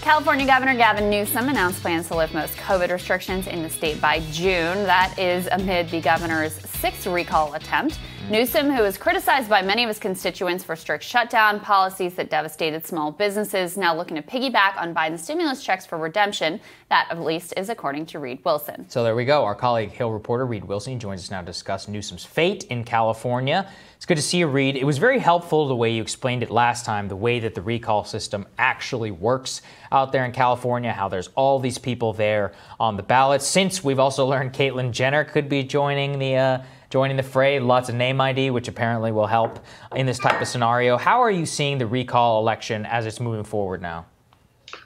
California Governor Gavin Newsom announced plans to lift most COVID restrictions in the state by June. That is amid the governor's sixth recall attempt. Newsom, who is criticized by many of his constituents for strict shutdown policies that devastated small businesses, now looking to piggyback on Biden's stimulus checks for redemption. That, at least, is according to Reid Wilson. So there we go. Our colleague, Hill reporter Reid Wilson, joins us now to discuss Newsom's fate in California. It's good to see you, Reid. It was very helpful the way you explained it last time, the way that the recall system actually works out there in California, how there's all these people there on the ballot. Since we've also learned Caitlyn Jenner could be joining the fray, lots of name ID, which apparently will help in this type of scenario. How are you seeing the recall election as it's moving forward now?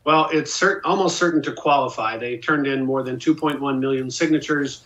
Well, it's almost certain to qualify. They turned in more than 2.1 million signatures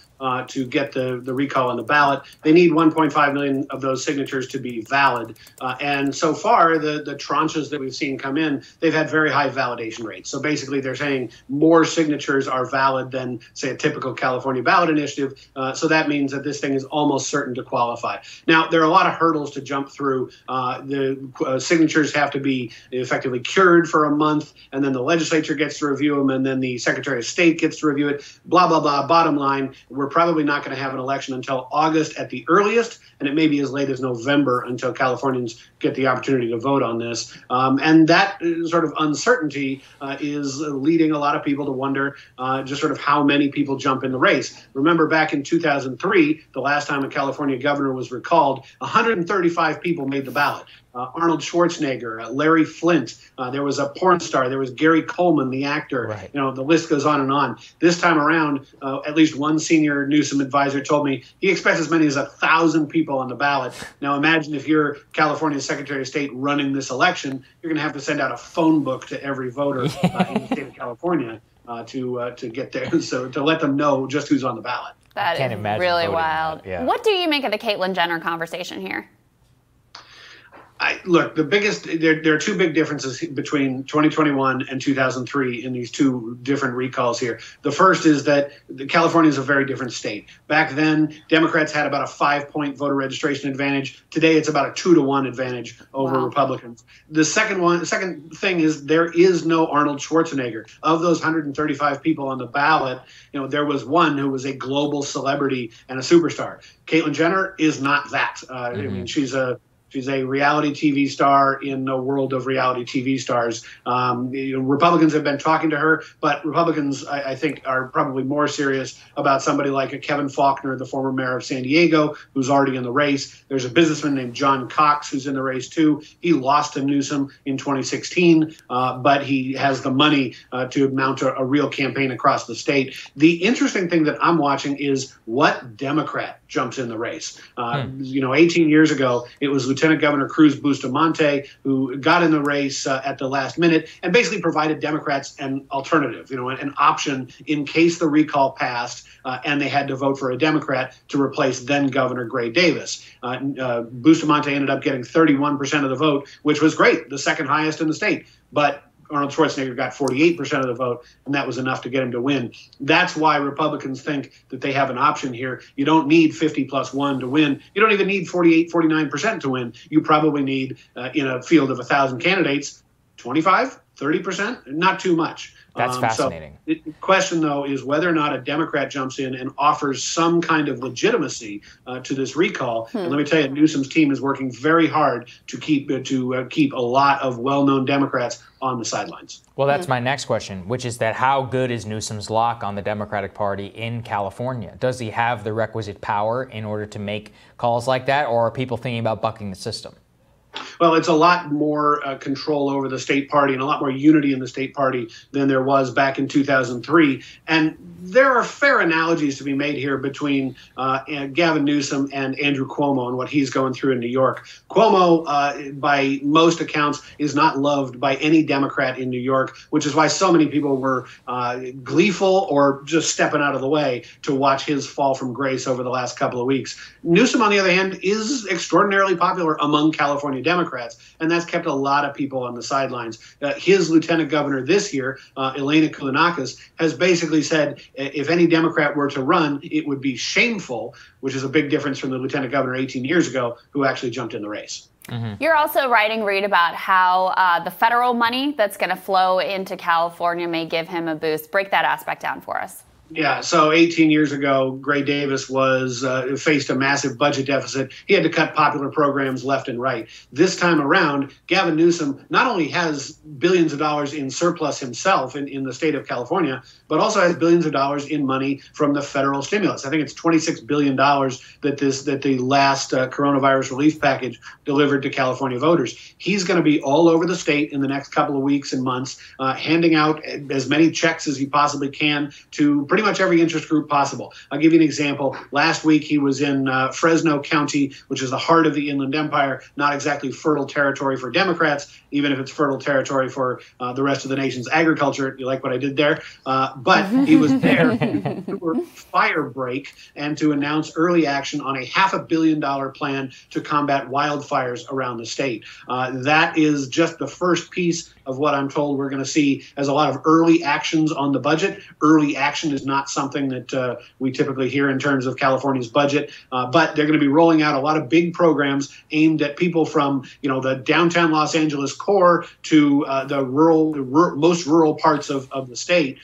to get the recall on the ballot. They need 1.5 million of those signatures to be valid. And so far, the tranches that we've seen come in, they've had very high validation rates. So basically, they're saying more signatures are valid than, say, a typical California ballot initiative. So that means that this thing is almost certain to qualify. Now, there are a lot of hurdles to jump through. The signatures have to be effectively cured for a month, and then the legislature gets to review them, and then the Secretary of State gets to review it, blah, blah, blah. Bottom line, we're probably not going to have an election until August at the earliest, and it may be as late as November until Californians get the opportunity to vote on this. And that sort of uncertainty is leading a lot of people to wonder just sort of how many people jump in the race. Remember, back in 2003, the last time a California governor was recalled, 135 people made the ballot. Arnold Schwarzenegger, Larry Flint, there was a porn star, there was Gary Coleman, the actor. Right. You know, the list goes on and on. This time around, at least one senior Newsom advisor told me he expects as many as 1,000 people on the ballot. Now imagine if you're California's Secretary of State running this election, you're going to have to send out a phone book to every voter in the state of California to get there, so to let them know just who's on the ballot. That is really wild. Yeah. What do you make of the Caitlyn Jenner conversation here? Look, there are two big differences between 2021 and 2003 in these two different recalls here. The first is that California is a very different state. Back then, Democrats had about a 5-point voter registration advantage. Today, it's about a 2-to-1 advantage over Republicans. The second thing is there is no Arnold Schwarzenegger. Of those 135 people on the ballot, you know, there was one who was a global celebrity and a superstar. Caitlyn Jenner is not that. I mean, she's a reality TV star in the world of reality TV stars. Republicans have been talking to her, but Republicans, I think, are probably more serious about somebody like a Kevin Faulconer, the former mayor of San Diego, who's already in the race. There's a businessman named John Cox who's in the race, too. He lost to Newsom in 2016, but he has the money to mount a real campaign across the state. The interesting thing that I'm watching is what Democrat jumps in the race. 18 years ago, it was Lieutenant Governor Cruz Bustamante who got in the race at the last minute and basically provided Democrats an alternative, an option in case the recall passed and they had to vote for a Democrat to replace then Governor Gray Davis. Bustamante ended up getting 31% of the vote, which was great, the second highest in the state. But Arnold Schwarzenegger got 48% of the vote, and that was enough to get him to win. That's why Republicans think that they have an option here. You don't need 50+1 to win. You don't even need 48, 49% to win. You probably need, in a field of 1,000 candidates, 25, 30%, not too much. That's fascinating. So the question, though, is whether or not a Democrat jumps in and offers some kind of legitimacy to this recall. And let me tell you, Newsom's team is working very hard to keep a lot of well-known Democrats on the sidelines. Well, that's my next question, which is that how good is Newsom's lock on the Democratic Party in California? Does he have the requisite power in order to make calls like that, or are people thinking about bucking the system? Well, it's a lot more control over the state party and a lot more unity in the state party than there was back in 2003. And there are fair analogies to be made here between Gavin Newsom and Andrew Cuomo and what he's going through in New York. Cuomo, by most accounts, is not loved by any Democrat in New York, which is why so many people were gleeful or just stepping out of the way to watch his fall from grace over the last couple of weeks. Newsom, on the other hand, is extraordinarily popular among California Democrats, and that's kept a lot of people on the sidelines. His lieutenant governor this year, Elena Kounakis, has basically said if any Democrat were to run, it would be shameful, which is a big difference from the lieutenant governor 18 years ago who actually jumped in the race. You're also writing, Reid, about how the federal money that's going to flow into California may give him a boost. Break that aspect down for us. Yeah, so 18 years ago, Gray Davis faced a massive budget deficit. He had to cut popular programs left and right. This time around, Gavin Newsom not only has billions of dollars in surplus himself in the state of California, but also has billions of dollars in money from the federal stimulus. I think it's $26 billion that the last coronavirus relief package delivered to California voters. He's going to be all over the state in the next couple of weeks and months, handing out as many checks as he possibly can to pretty much every interest group possible. I'll give you an example. Last week, he was in Fresno County, which is the heart of the Inland Empire, not exactly fertile territory for Democrats, even if it's fertile territory for the rest of the nation's agriculture. You like what I did there? But he was there to fire break and to announce early action on a $500 million plan to combat wildfires around the state. That is just the first piece of what I'm told we're going to see as a lot of early actions on the budget. Early action is not something that we typically hear in terms of California's budget, but they're going to be rolling out a lot of big programs aimed at people from, the downtown Los Angeles core to the most rural parts of the state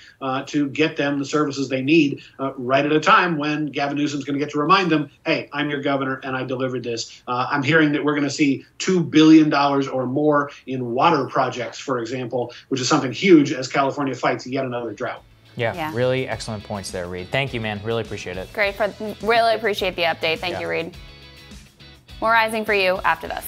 to get them the services they need right at a time when Gavin Newsom's going to get to remind them, hey, I'm your governor and I delivered this. I'm hearing that we're going to see $2 billion or more in water projects, for example, which is something huge as California fights yet another drought. Yeah, really excellent points there, Reid. Thank you, man. Really appreciate it. Great. Really appreciate the update. Thank you, Reid. More Rising for you after this.